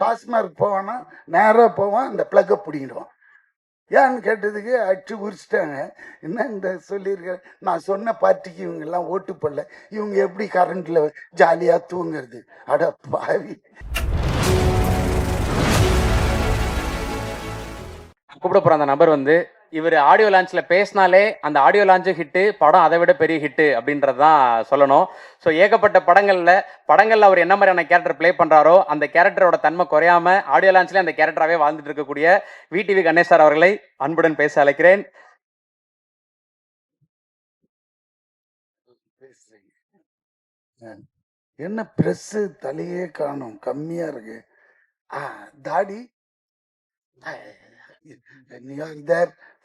டாஸ்மார்க் போவானா நேராக போவான், இந்த பிளக்கை பிடிங்கிடுவான். ஏன்னு கேட்டதுக்கு அடிச்சு உரிச்சிட்டாங்க. என்ன இந்த சொல்லியிருக்க, நான் சொன்ன பார்ட்டிக்கு இவங்க எல்லாம் ஓட்டு போடல, இவங்க எப்படி கரண்ட்ல ஜாலியா தூங்குறது? அட பாவி. கூப்பிட போற அந்த நபர் வந்து இவர் ஆடியோ லான்ச்ல பேசினாலே அந்த ஆடியோ லான்ச்சும் ஹிட்டு, படம் அதை விட பெரிய ஹிட்டு அப்படின்றது தான் சொல்லணும். ஸோ ஏகப்பட்ட படங்கள்ல அவர் என்ன மாதிரியான கேரக்டர் ப்ளே பண்றாரோ அந்த கேரக்டரோட தன்மை குறையாம ஆடியோ லான்ச்ல அந்த கேரக்டராகவே வாழ்ந்துட்டு இருக்கக்கூடிய விடிவி கணேஷ் சார் அவர்களை அன்புடன் பேச அழைக்கிறேன். என்ன பிரஸ் தலையே காணும், கம்மியா இருக்கு. தாடி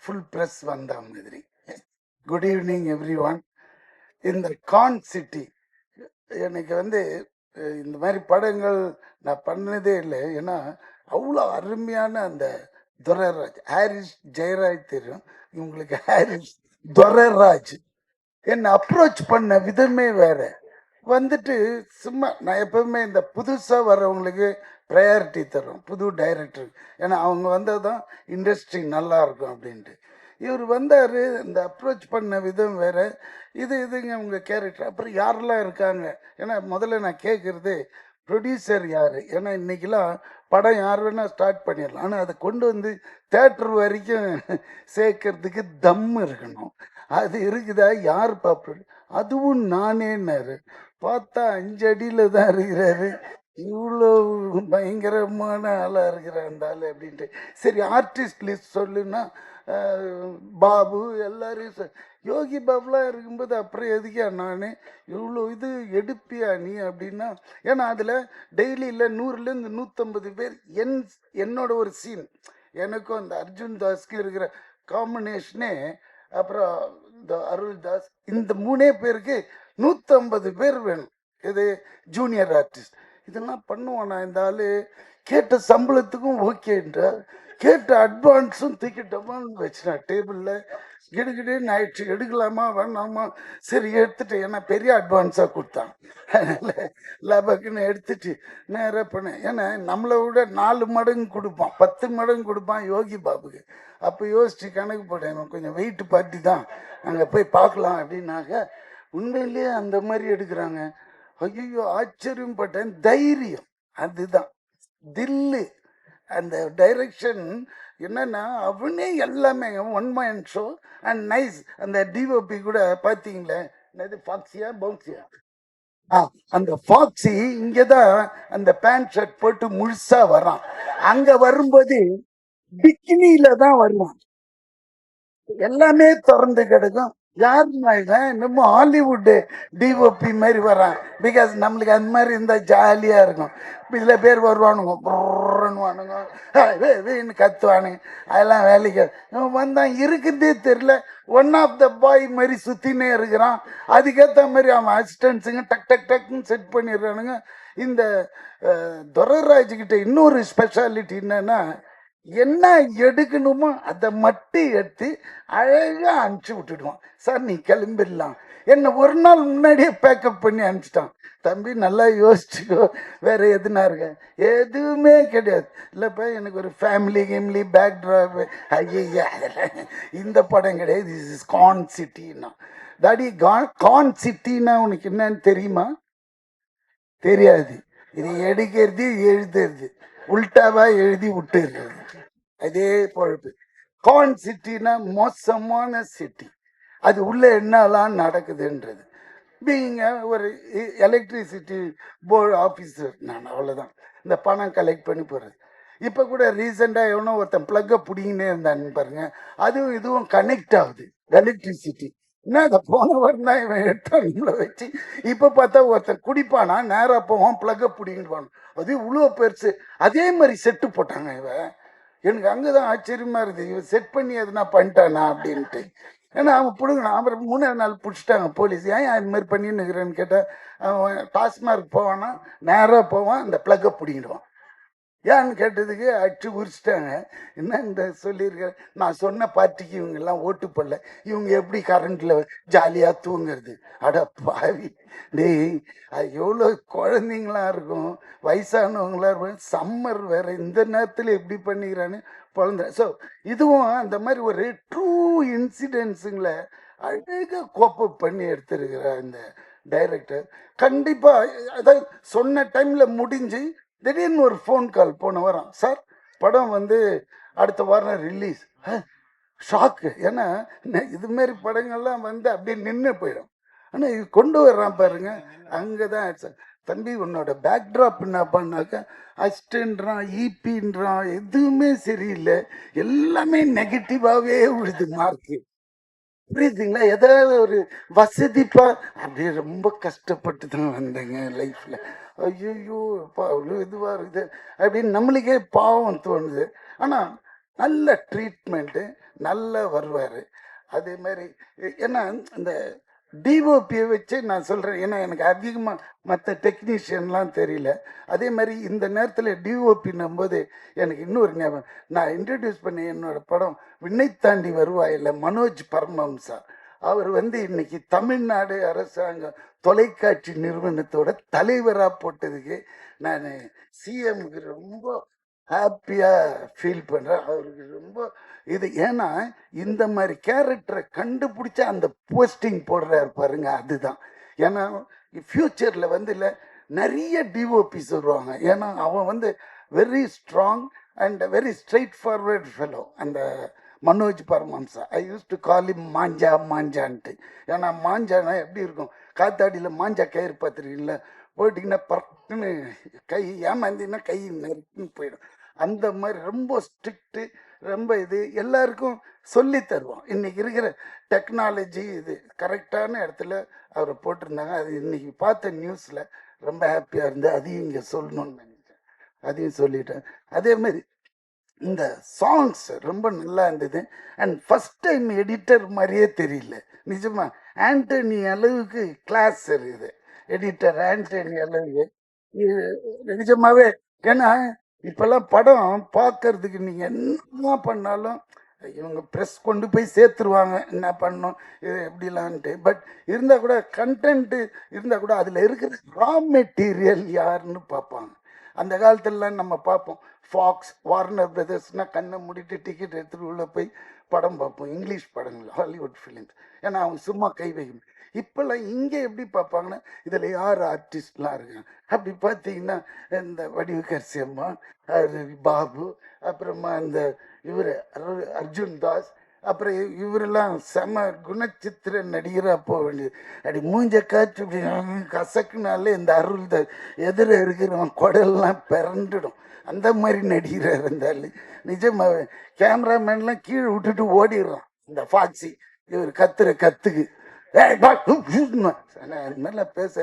ஃபுல் பிரஸ் வந்த மாதிரி. Good evening every one. இந்த கான் சிட்டி எனக்கு வந்து இந்த மாதிரி படங்கள் நான் பண்ணதே இல்லை. ஏன்னா அவ்வளோ அருமையான அந்த துரைராஜ், ஹாரிஸ் ஜெயராஜ் தெரியும் இவங்களுக்கு, ஹாரிஸ் துரைராஜ் என்னை அப்ரோச் பண்ண விதமே வேற. வந்துட்டு சும்மா நான் எப்பவுமே இந்த புதுசாக வர்றவங்களுக்கு ப்ரையாரிட்டி தரும், புது டைரக்டர். ஏன்னா அவங்க வந்தால் தான் இண்டஸ்ட்ரி நல்லா இருக்கும் அப்படின்ட்டு. இவர் வந்தார், இந்த அப்ரோச் பண்ண விதம் வேற. இதுங்க உங்கள் கேரக்டர். அப்புறம் யாரெல்லாம் இருக்காங்க? ஏன்னா முதல்ல நான் கேட்குறது ப்ரொடியூசர் யார்? ஏன்னா இன்றைக்கெலாம் படம் யார் வேணால் ஸ்டார்ட் பண்ணிடலாம், ஆனால் அதை கொண்டு வந்து தேட்டர் வரைக்கும் சேர்க்கறதுக்கு தம் இருக்கணும். அது இருக்குதா? யார் பாப்பா? அதுவும் நானேன்னாரு. பார்த்தா 5 அடியில் தான் இருக்கிறாரு. இவ்வளோ பயங்கரமான ஆளாக இருக்கிறார் அந்த ஆள் அப்படின்ட்டு. சரி ஆர்டிஸ்ட் லிஸ்ட் சொல்லுன்னா பாபு எல்லாரையும் யோகி பாபுலாம் இருக்கும்போது அப்புறம் எதுக்கா நான் இவ்வளோ இது எடுப்பியா நீ அப்படின்னா? ஏன்னா அதில் டெய்லியில் 100லேருந்து 150 பேர் என்னோட ஒரு சீன், எனக்கும் அந்த அர்ஜுன் தாஸ்க்கு இருக்கிற காம்பினேஷனே, அப்புறம் இந்த அருள் தாஸ், இந்த 3 பேருக்கு 150 பேர் வேணும். இது ஜூனியர் ஆர்டிஸ்ட். இதெல்லாம் பண்ணுவானா இந்த ஆள்? கேட்ட சம்பளத்துக்கும் ஓகேன்ற, கேட்ட அட்வான்ஸும் தூக்கிட்டோமான்னு வச்சுனா டேபிளில். கிடுகிடுன்னு ஆயிடுச்சு. எடுக்கலாமா வேணாமா? சரி எடுத்துட்டு, ஏன்னா பெரிய அட்வான்ஸாக கொடுத்தான், அதனால் லபக்குன்னு எடுத்துட்டு நேராக பண்ணேன். ஏன்னா நம்மளை விட 4 மடங்கு கொடுப்பான், 10 மடங்கு கொடுப்பான் யோகி பாபுக்கு. அப்போ யோசிச்சு கணக்கு போட்டேன், கொஞ்சம் வெயிட் பார்ட்டி தான், அங்கே போய் பார்க்கலாம் அப்படின்னாக்க உண்மையிலேயே அந்த மாதிரி எடுக்கிறாங்க. ஐயோ ஆச்சரியம் பட்டேன். தைரியம் அதுதான், தில்லு, அந்த டைரக்ஷன். என்னன்னா அவனே எல்லாமே one man show and nice. அந்த டிஓபி கூட பார்த்தீங்களே, என்னது ஃபாக்ஸியா பவுன்சியா? அந்த ஃபாக்ஸி இங்கதான் அந்த பேண்ட் ஷர்ட் போட்டு முழுசா வரான். அங்க வரும்போது பிக்கினியில தான் வருவான், எல்லாமே திறந்து கிடக்கும். யாருன்னா இவன் இன்னமும் ஹாலிவுட் டிஓபி மாதிரி வரான். பிகாஸ் நம்மளுக்கு அந்த மாதிரி இருந்தால் ஜாலியாக இருக்கும். சில பேர் வருவானுங்க, புறன்னுவானுங்க, வீணு கத்துவானுங்க, அதெல்லாம் வேலைக்கு. இவன் வந்தான் இருக்கிறதே தெரியல, ஒன் ஆஃப் த பாய் மாதிரி சுற்றினே இருக்கிறான். அதுக்கேற்ற மாதிரி அவன் அசிஸ்டன்ஸுங்க டக் டக் டக்குன்னு செட் பண்ணிடுறானுங்க. இந்த துரைராஜ்கிட்ட இன்னொரு ஸ்பெஷாலிட்டி என்னன்னா, என்ன எடுக்கணுமோ அதை மட்டும் எடுத்து அழகா அனுப்பிச்சு விட்டுடுவான். சார் நீ கிளம்பிடலாம். என்ன ஒரு நாள் முன்னாடியே பேக்கப் பண்ணி அனுப்பிச்சிட்டான். தம்பி நல்லா யோசிச்சுக்கோ, வேற எதுனா இருக்க? எதுவுமே கிடையாது. இல்லைப்பா எனக்கு ஒரு ஃபேமிலி கேம்லி பேக்ட்ராப், ஐயா அதெல்லாம் இந்த படம் கிடையாது. திஸ் இஸ் கான் சிட்டின்னா. டாடி கான் சிட்டின்னா உனக்கு என்னன்னு தெரியுமா? தெரியாது. இது எடுக்கிறது எழுதுறது, உல்டாவா எழுதி விட்டுறது, அதே பொழப்பு. கான் சிட்டினா மோசமான சிட்டி. அது உள்ள என்னெல்லாம் நடக்குதுன்றது. பீங்க ஒரு எலக்ட்ரிசிட்டி போர்டு ஆஃபீஸர் நான், அவ்வளோதான். இந்த பணம் கலெக்ட் பண்ணி போகிறது. இப்போ கூட ரீசெண்டாக எவனோ ஒருத்தன் ப்ளக்கை பிடிங்கினே இருந்தான்னு பாருங்க, அதுவும் இதுவும் கனெக்ட் ஆகுது, எலக்ட்ரிசிட்டி. என்ன அதை போன வாரம் தான் இவன் எடுத்தானுங்களை வச்சு. இப்போ பார்த்தா ஒருத்தன் குடிப்பானா, நேராக போவான், ப்ளக்கை பிடிங்கிடுவான். அது இவ்வளோ பெருசு. அதே மாதிரி செட்டு போட்டாங்க இவன். எனக்கு அங்கதான் ஆச்சரியமா இருக்குது, இவன் செட் பண்ணி எதுனா பண்ணிட்டானா அப்படின்ட்டு. ஏன்னா அவன் பிடுங்கினான். அப்புறம் 3ஆவது நாள் பிடிச்சிட்டாங்க போலீஸ். ஏன் இது மாதிரி பண்ணின்னு இருக்கிறேன்னு கேட்டால், அவன் டாஸ்மார்க் போவானா நேராக போவான், இந்த ப்ளக்கை பிடிங்கிடுவான். ஏன்னு கேட்டதுக்கு அடிச்சு உரிச்சிட்டாங்க. என்னன்னு சொல்லியிருக்கேன், நான் சொன்ன பார்ட்டிக்கு இவங்கெல்லாம் ஓட்டு போடல. இவங்க எப்படி கரண்ட்ல ஜாலியா தூங்குறது? அட பாவி! டேய், அது எவ்வளோ குழந்தைங்களா இருக்கும், வயசானவங்களா இருக்கும். சம்மர் வேற, இந்த நேரத்துல எப்படி பண்ணிக்கிறான்னு பொழந்த. ஸோ இதுவும் அந்த மாதிரி ஒரு ட்ரூ இன்சிடென்ட்ஸுங்கள அழகா கோப் அப் பண்ணி எடுத்திருக்கிறார் இந்த டைரக்டர். கண்டிப்பா அதாவது சொன்ன டைம்ல முடிஞ்சு திடீர்னு ஒரு ஃபோன் கால் போன வாரம், சார் படம் வந்து அடுத்த வாரம் ரிலீஸ். ஷாக்கு. ஏன்னா இது மாதிரி படங்கள்லாம் வந்து அப்படியே நின்று போயிடும். ஆனால் இது கொண்டு வர்றான் பாருங்க, அங்கே தான் தம்பி உன்னோட பேக்ட்ராப் என்ன பண்ணாக்க அஸ்டன்றான், ஈபின்றான், எதுவுமே சரியில்லை, எல்லாமே நெகட்டிவாகவே விழுது மார்க்கு. புரியுதுங்களா? ஏதாவது ஒரு வசதிப்பா அப்படியே ரொம்ப கஷ்டப்பட்டு தான் வந்தேங்க லைஃப்ல. ஐயோ அவ்வளோ இதுவா இருக்குது அப்படின்னு நம்மளுக்கே பாவம் தோணுது. ஆனா நல்ல ட்ரீட்மெண்ட்டு, நல்லா வருவாரு. அதே மாதிரி ஏன்னா இந்த டிஓபியை வச்சு நான் சொல்றேன், ஏன்னா எனக்கு அதிகமா மற்ற டெக்னீஷியன்லாம் தெரியல. அதே மாதிரி இந்த நேரத்தில் டிஓபின்னும் போது எனக்கு இன்னொரு ஞாபகம், நான் இன்ட்ரடியூஸ் பண்ணி என்னோட படம் விண்ணை தாண்டி வருவாயில் மனோஜ் பரமஹம்சா, அவர் வந்து இன்னைக்கு தமிழ்நாடு அரசாங்க தொலைக்காட்சி நிறுவனத்தோட தலைவராக போட்டதுக்கு நான் சிஎம்க்கு ரொம்ப ஹாப்பியாக ஃபீல் பண்ணுறேன். அவருக்கு ரொம்ப இது, ஏன்னா இந்த மாதிரி கேரக்டரை கண்டுபிடிச்சா அந்த போஸ்டிங் போடுறாரு பாருங்க, அதுதான். ஏன்னா ஃப்யூச்சரில் வந்து இல்லை நிறைய டிஓபிஸ் வருவாங்க. ஏன்னா அவன் வந்து very strong and very straight forward fellow அந்த மனோஜ் பரமஹம்சா. ஐ யூஸ் டு கால் இம் மாஞ்சா மாஞ்சான்ட்டு. ஏன்னா மாஞ்சானா எப்படி இருக்கும், காத்தாடியில் மாஞ்சா கயிறு பார்த்துருக்கீங்களா, போயிட்டீங்கன்னா பறக்குன்னு கை ஏமாந்தின்னா கை நெருக்குன்னு போயிடும். அந்த மாதிரி ரொம்ப ஸ்ட்ரிக்ட்டு, ரொம்ப இது எல்லாருக்கும் சொல்லி தருவோம். இன்னைக்கு இருக்கிற டெக்னாலஜி இது கரெக்டான இடத்துல அவரை போட்டிருந்தாங்க. அது இன்னைக்கு பார்த்த நியூஸில் ரொம்ப ஹாப்பியாக இருந்து அதையும் இங்கே சொல்லணும்னு நினைச்சேன், அதையும் சொல்லிட்டேன். அதே மாதிரி இந்த சாங்ஸ் ரொம்ப நல்லா இருந்தது. அண்ட் ஃபர்ஸ்ட் டைம் எடிட்டர் மாதிரியே தெரியல, நிஜமா. ஆண்டனி அளவுக்கு கிளாஸ் இருக்குது எடிட்டர், ஆண்டனி அளவுக்கு. இது நிஜமாவே. ஏன்னா இப்பெல்லாம் படம் பார்க்கறதுக்கு நீங்க என்ன பண்ணாலும் இவங்க ப்ரெஸ் கொண்டு போய் சேர்த்துருவாங்க, என்ன பண்ணணும் இது எப்படிலான்ட்டு. பட் இருந்தால் கூட கண்டென்ட்டு இருந்தால் கூட அதில் இருக்கிற ரா மெட்டீரியல் யாருன்னு பார்ப்பாங்க. அந்த காலத்துலலாம் நம்ம பார்ப்போம், ஃபாக்ஸ், வார்னர் பிரதர்ஸ்னால் கண்ணை மூடிட்டு டிக்கெட் எடுத்துகிட்டு உள்ளே போய் படம் பார்ப்போம், இங்கிலீஷ் படங்கள், ஹாலிவுட் ஃபிலிம்ஸ். ஏன்னா அவங்க சும்மா கை வைக்கணும். இப்போல்லாம் இங்கே எப்படி பார்ப்பாங்கன்னா இதில் யார் ஆர்டிஸ்ட்லாம் இருக்காங்க அப்படி பார்த்தீங்கன்னா இந்த வடிவுக்கரசி அம்மா, பாபு, அப்புறமா இந்த இவர் அர்ஜுன் தாஸ், அப்புறம் இவரெல்லாம் செம குணச்சித்திர நடிகராக போக வேண்டியது. அப்படி மூஞ்ச காய்ச்சி இப்படி கசக்குனாலே இந்த அருள் எதிர இருக்கிறவன் குடல்லாம் பிறண்டுடும். அந்த மாதிரி நடிகராக இருந்தாலும் நிஜமாவே கேமராமேன்லாம் கீழே விட்டுட்டு ஓடிடுறான். இந்த ஃபாக்ஸி இவர் கத்துற கத்துக்கு அது மாதிரிலாம் பேச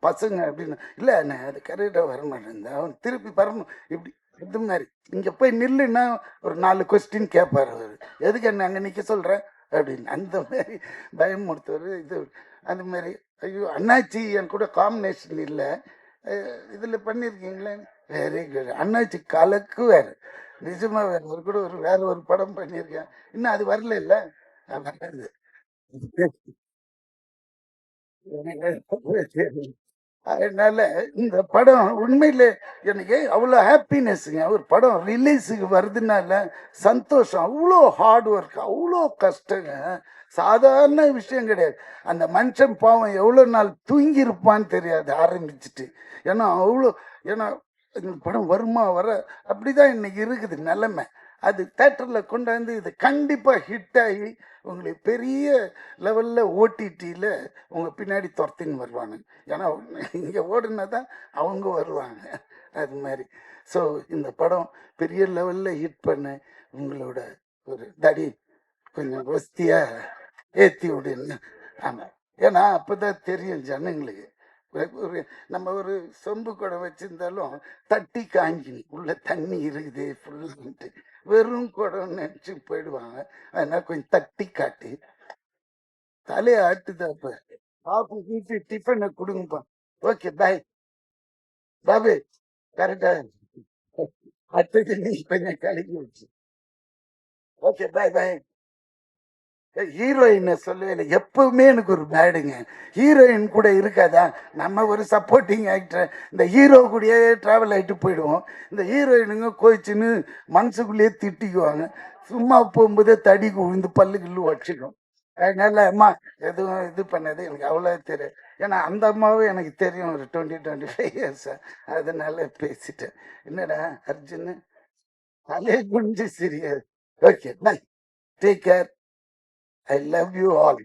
பசங்க அப்படின்னு இல்லை, நான் அது கரெக்டாக வர மாட்டேன், அவன் திருப்பி வரணும் இப்படி. இது மாதிரி இங்கே போய் நில்லுன்னா ஒரு 4 கொஸ்டின் கேட்பார் அவர், எதுக்கு என்ன அங்கே நிற்க சொல்கிறேன் அப்படின்னு. அந்த மாதிரி பயமுறுத்தவர் இது. அந்த மாதிரி ஐயோ அண்ணாச்சி என் கூட காம்பினேஷன் இல்லை, இதில் பண்ணியிருக்கீங்களே, வெரி குட். அண்ணாச்சி கலக்கு வேறு, நிஜமாக வேறு ஒரு கூட வேற ஒரு படம் பண்ணியிருக்கேன், இன்னும் அது வரல இல்லை, வராது. அதனால இந்த படம் உண்மையிலே எனக்கு அவ்வளோ ஹாப்பினஸ்ங்க. ஒரு படம் ரிலீஸுக்கு வருதுனால சந்தோஷம். அவ்வளோ ஹார்ட் ஒர்க், அவ்வளோ கஷ்டங்க, சாதாரண விஷயம் கிடையாது. அந்த மனுஷன் பாவம் எவ்வளோ நாள் தூங்கியிருப்பான்னு தெரியாது ஆரம்பிச்சுட்டு. ஏன்னா அவ்வளோ, ஏன்னா இந்த படம் வருமா வர அப்படிதான் இன்னைக்கு இருக்குது நிலைமை. அது தேட்டரில் கொண்டாந்து இது கண்டிப்பாக ஹிட் ஆகி உங்களுக்கு பெரிய லெவலில் ஓடிடியில் உங்கள் பின்னாடி துரத்தின்னு வருவாங்க. ஏன்னா இங்கே ஓடுனா தான் அவங்க வருவாங்க, அது மாதிரி. ஸோ இந்த படம் பெரிய லெவலில் ஹிட் பண்ண உங்களோட ஒரு தடி கொஞ்சம் வசதியாக ஏற்றி விடுங்க. ஆமாம், ஏன்னா அப்போ தான் தெரியும் ஜனங்களுக்கு. ஒரு நம்ம ஒரு சொம்பு குடம் வச்சிருந்தாலும் தட்டி காஞ்சி உள்ள தண்ணி இருக்குது ஃபுல்லான்ட்டு வெறும் குடம் நினச்சி போயிடுவாங்க. அதனால கொஞ்சம் தட்டி காட்டி தலையை ஆட்டுதாப்ப பாப்பு வீட்டு டிஃபனை கொடுங்கப்பா. ஓகே பாய் பாபு, கரெக்டா அடுத்தது நீ கொஞ்சம் கலக்கி வச்சு. Okay, bye bye. ஹீரோயினை சொல்லவே இல்லை. எப்பவுமே எனக்கு ஒரு பேடுங்க, ஹீரோயின் கூட இருக்காதா? நம்ம ஒரு சப்போர்ட்டிங் ஆக்டர், இந்த ஹீரோ கூடயே டிராவல் ஆகிட்டு போயிடுவோம். இந்த ஹீரோயினுங்க கோயிச்சுன்னு மனசுக்குள்ளேயே திட்டிக்குவாங்க. சும்மா போகும்போதே தடி விழுந்து பல்லு கில்லு வச்சுக்கும். அதனால அம்மா எதுவும் இது பண்ணது எனக்கு அவ்வளோ தெரியும். ஏன்னா அந்த அம்மாவும் எனக்கு தெரியும் ஒரு 20-25 இயர்ஸ். அதனால பேசிட்டேன். என்னடா அர்ஜுன் அதே குஞ்சு சிரியாது. Okay, bye. Take care. I love you all.